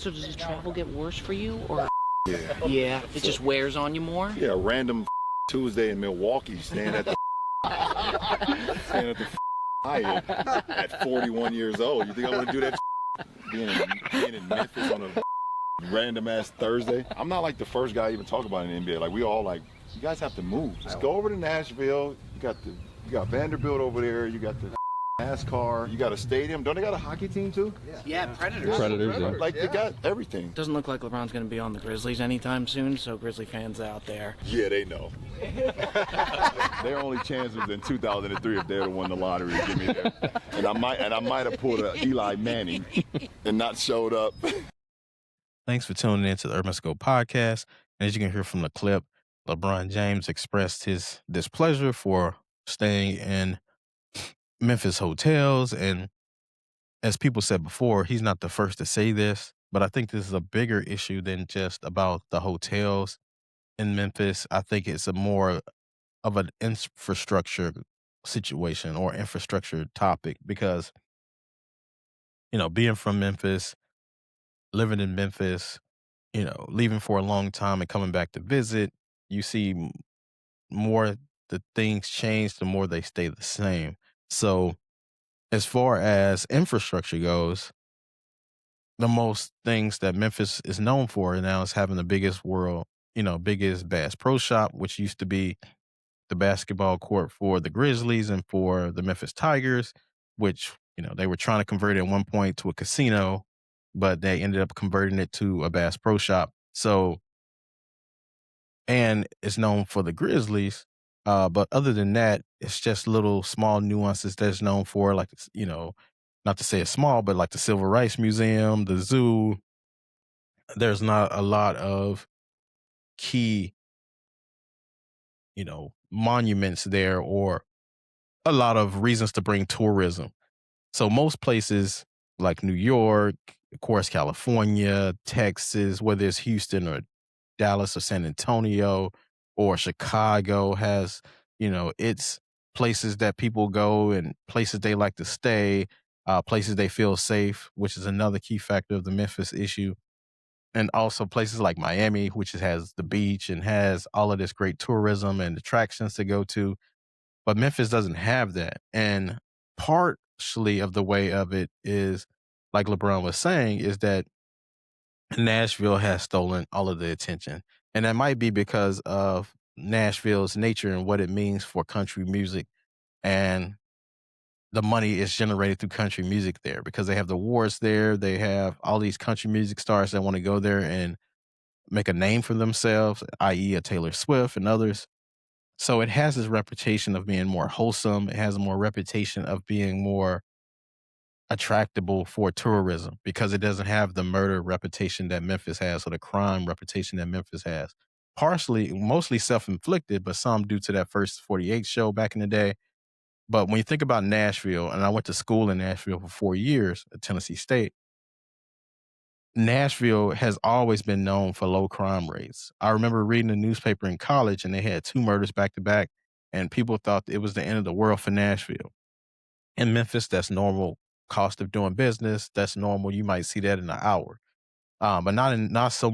So does the travel get worse for you, or? Yeah. Yeah, it just wears on you more? Yeah, random Tuesday in Milwaukee, staying at the Hyatt at 41 years old. You think I want to do that? Being in Memphis on a random ass Thursday. I'm not like the first guy to even talk about it in the NBA. Like, we all like, you guys have to move. Just go over to Nashville. You got Vanderbilt over there. You got the NASCAR. You got a stadium. Don't they got a hockey team too? Yeah, Predators. Predators, yeah. Like, they got everything. Doesn't look like LeBron's going to be on the Grizzlies anytime soon, so Grizzly fans out there. Yeah, they know. Their only chance was in 2003 if they'd have won the lottery to give me there. And I might have pulled a Eli Manning and not showed up. Thanks for tuning in to the Urban Scope podcast. And as you can hear from the clip, LeBron James expressed his displeasure for staying in Memphis hotels. And as people said before, he's not the first to say this, but I think this is a bigger issue than just about the hotels in Memphis. I think it's a more of an infrastructure situation or infrastructure topic because, being from Memphis, living in Memphis, leaving for a long time and coming back to visit, you see more the things change, the more they stay the same. So as far as infrastructure goes, the most things that Memphis is known for now is having the biggest biggest Bass Pro Shop, which used to be the basketball court for the Grizzlies and for the Memphis Tigers, which, they were trying to convert it at one point to a casino, but they ended up converting it to a Bass Pro Shop. So, and it's known for the Grizzlies. But other than that, it's just little small nuances that's known for, like, not to say it's small, but like the Civil Rights Museum, the zoo. There's not a lot of key, monuments there or a lot of reasons to bring tourism. So most places like New York, of course, California, Texas, whether it's Houston or Dallas or San Antonio or Chicago has, it's places that people go and places they like to stay, places they feel safe, which is another key factor of the Memphis issue. And also places like Miami, which has the beach and has all of this great tourism and attractions to go to. But Memphis doesn't have that. And partially of the way of it is, like LeBron was saying, is that Nashville has stolen all of the attention. And that might be because of Nashville's nature and what it means for country music. And the money is generated through country music there because they have the awards there. They have all these country music stars that want to go there and make a name for themselves, i.e. a Taylor Swift and others. So it has this reputation of being more wholesome. It has a more reputation of being more attractable for tourism because it doesn't have the murder reputation that Memphis has or the crime reputation that Memphis has. Mostly self-inflicted, but some due to that first 48 show back in the day. But when you think about Nashville, and I went to school in Nashville for 4 years at Tennessee State, Nashville has always been known for low crime rates. I remember reading the newspaper in college and they had 2 murders back to back, and people thought it was the end of the world for Nashville. In Memphis, that's normal cost of doing business. That's normal. You might see that in an hour. But not so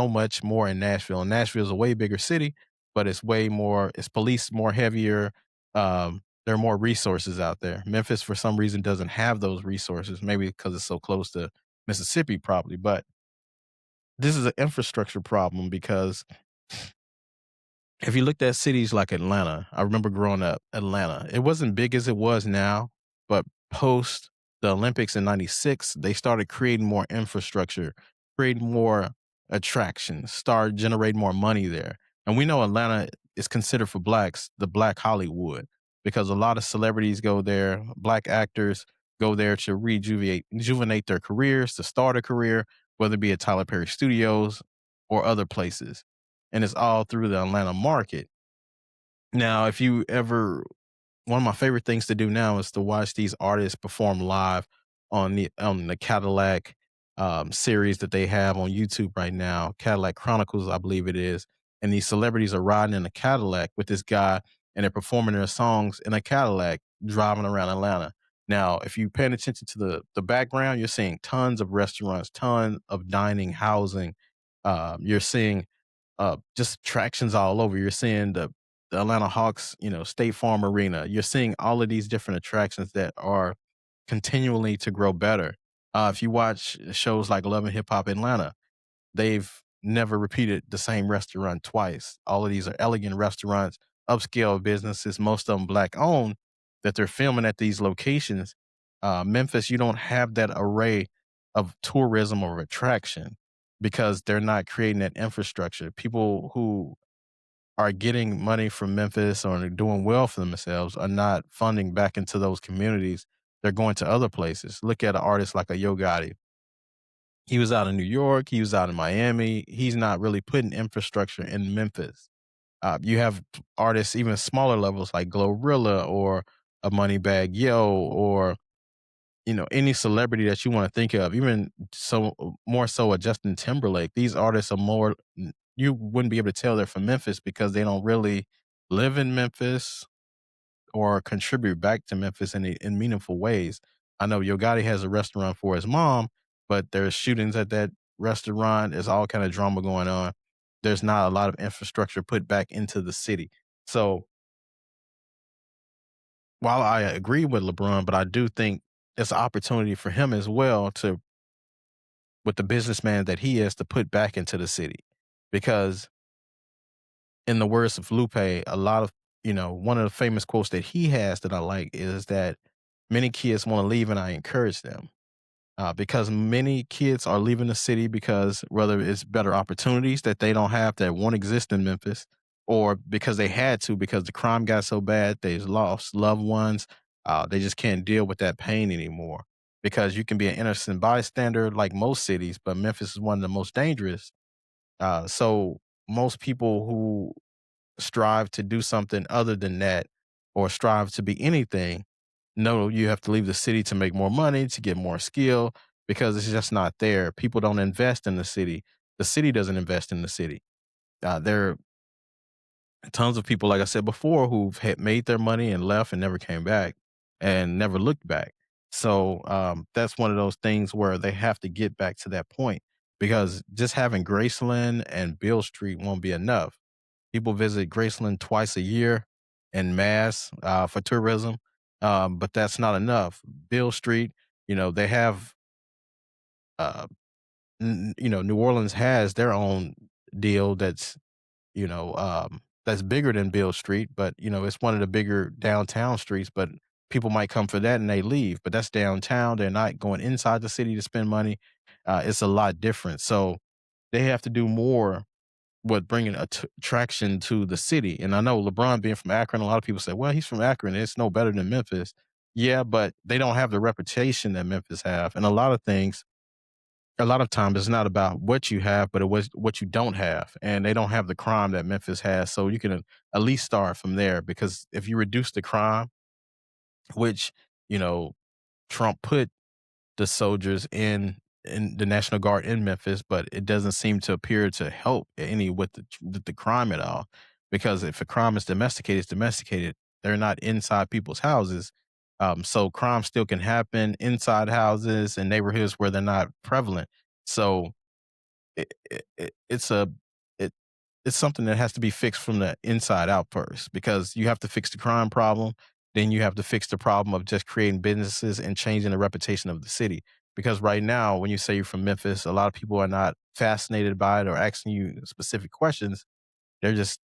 much more in Nashville. And Nashville is a way bigger city, but it's policed more heavier. There are more resources out there. Memphis, for some reason, doesn't have those resources, maybe because it's so close to Mississippi, probably. But this is an infrastructure problem because if you looked at cities like Atlanta, I remember growing up, Atlanta, it wasn't big as it was now, but post the Olympics in 96, they started creating more infrastructure, creating more attractions, started generating more money there. And we know Atlanta is considered for blacks, the Black Hollywood, because a lot of celebrities go there, black actors go there to rejuvenate their careers, to start a career, whether it be at Tyler Perry Studios or other places. And it's all through the Atlanta market. Now, one of my favorite things to do now is to watch these artists perform live on the Cadillac series that they have on YouTube right now, Cadillac Chronicles, I believe it is. And these celebrities are riding in a Cadillac with this guy, and they're performing their songs in a Cadillac, driving around Atlanta. Now, if you paying attention to the background, you're seeing tons of restaurants, ton of dining, housing. You're seeing just attractions all over. You're seeing the Atlanta Hawks, State Farm Arena. You're seeing all of these different attractions that are continually to grow better. If you watch shows like Love and Hip Hop Atlanta, they've never repeated the same restaurant twice. All of these are elegant restaurants, upscale businesses, most of them black owned, that they're filming at these locations. Memphis, you don't have that array of tourism or attraction because they're not creating that infrastructure. People who are getting money from Memphis or are doing well for themselves are not funding back into those communities. They're going to other places. Look at an artist like a Yo Gotti. He was out in New York. He was out in Miami. He's not really putting infrastructure in Memphis. You have artists even smaller levels like Glorilla or a Moneybag Yo or any celebrity that you want to think of. Even so, more so a Justin Timberlake. These artists are more. You wouldn't be able to tell they're from Memphis because they don't really live in Memphis or contribute back to Memphis in meaningful ways. I know Yo Gotti has a restaurant for his mom, but there's shootings at that restaurant. There's all kind of drama going on. There's not a lot of infrastructure put back into the city. So while I agree with LeBron, but I do think it's an opportunity for him as well to, with the businessman that he is, to put back into the city. Because in the words of Lupe, a lot of, one of the famous quotes that he has that I like is that many kids want to leave and I encourage them. Because many kids are leaving the city because whether it's better opportunities that they don't have that won't exist in Memphis, or because they had to because the crime got so bad they've lost loved ones. They just can't deal with that pain anymore. Because you can be an innocent bystander like most cities, but Memphis is one of the most dangerous. So most people who strive to do something other than that or strive to be anything, no, you have to leave the city to make more money, to get more skill, because it's just not there. People don't invest in the city. The city doesn't invest in the city. There are tons of people, like I said before, who've had made their money and left and never came back and never looked back. So that's one of those things where they have to get back to that point because just having Graceland and Beale Street won't be enough. People visit Graceland twice a year en masse for tourism, but that's not enough. Beale Street, they have, uh, New Orleans has their own deal that's bigger than Beale Street, but it's one of the bigger downtown streets. But people might come for that and they leave. But that's downtown. They're not going inside the city to spend money. It's a lot different. So they have to do more with bringing attraction to the city. And I know LeBron being from Akron, a lot of people say, well, he's from Akron. It's no better than Memphis. Yeah, but they don't have the reputation that Memphis have. And a lot of times it's not about what you have, but it was what you don't have. And they don't have the crime that Memphis has. So you can at least start from there because if you reduce the crime, which, you know, Trump put the soldiers in the National Guard in Memphis, but it doesn't seem to appear to help any with the crime at all. Because if a crime is domesticated, it's domesticated. They're not inside people's houses. So crime still can happen inside houses and neighborhoods where they're not prevalent. So it's it, it's something that has to be fixed from the inside out first because you have to fix the crime problem. Then you have to fix the problem of just creating businesses and changing the reputation of the city. Because right now, when you say you're from Memphis, a lot of people are not fascinated by it or asking you specific questions. They're just,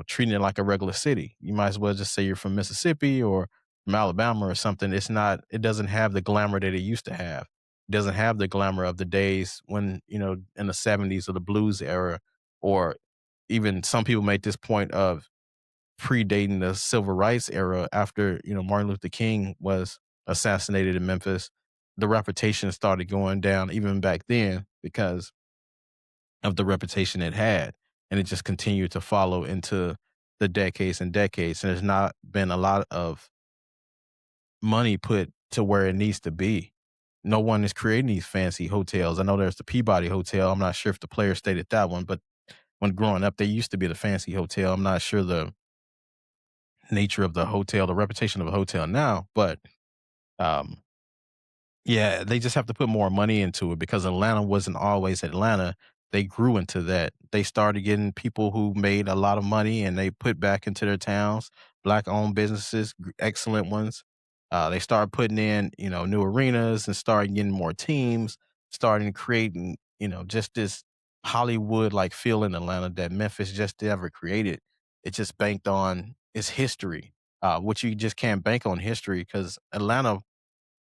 treating it like a regular city. You might as well just say you're from Mississippi or from Alabama or something. It doesn't have the glamour that it used to have. It doesn't have the glamour of the days when, in the 70s or the blues era, or even some people make this point of predating the civil rights era after, Martin Luther King was assassinated in Memphis. The reputation started going down even back then because of the reputation it had. And it just continued to follow into the decades and decades. And there's not been a lot of money put to where it needs to be. No one is creating these fancy hotels. I know there's the Peabody Hotel. I'm not sure if the player stayed at that one, but when growing up, they used to be the fancy hotel. I'm not sure the nature of the hotel, the reputation of a hotel now, but Um, yeah, they just have to put more money into it because Atlanta wasn't always Atlanta. They grew into that. They started getting people who made a lot of money and they put back into their towns, black owned businesses, excellent ones. They started putting in, new arenas and started getting more teams, starting creating, just this Hollywood like feel in Atlanta that Memphis just never created. It just banked on its history, which you just can't bank on history because Atlanta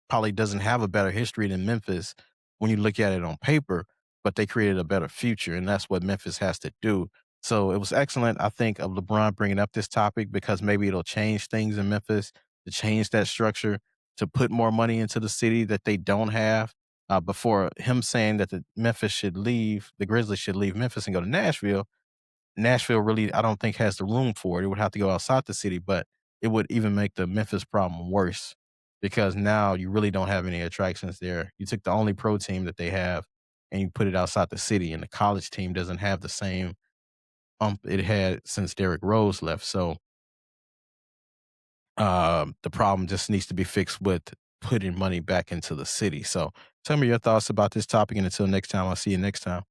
probably doesn't have a better history than Memphis when you look at it on paper, but they created a better future, and that's what Memphis has to do. So it was excellent, I think, of LeBron bringing up this topic because maybe it'll change things in Memphis to change that structure, to put more money into the city that they don't have. Before him saying that the Grizzlies should leave Memphis and go to Nashville, Nashville really, I don't think has the room for it. It would have to go outside the city, but it would even make the Memphis problem worse because now you really don't have any attractions there. You took the only pro team that they have and you put it outside the city, and the college team doesn't have the same it had since Derrick Rose left. So the problem just needs to be fixed with putting money back into the city. So tell me your thoughts about this topic, and until next time, I'll see you next time.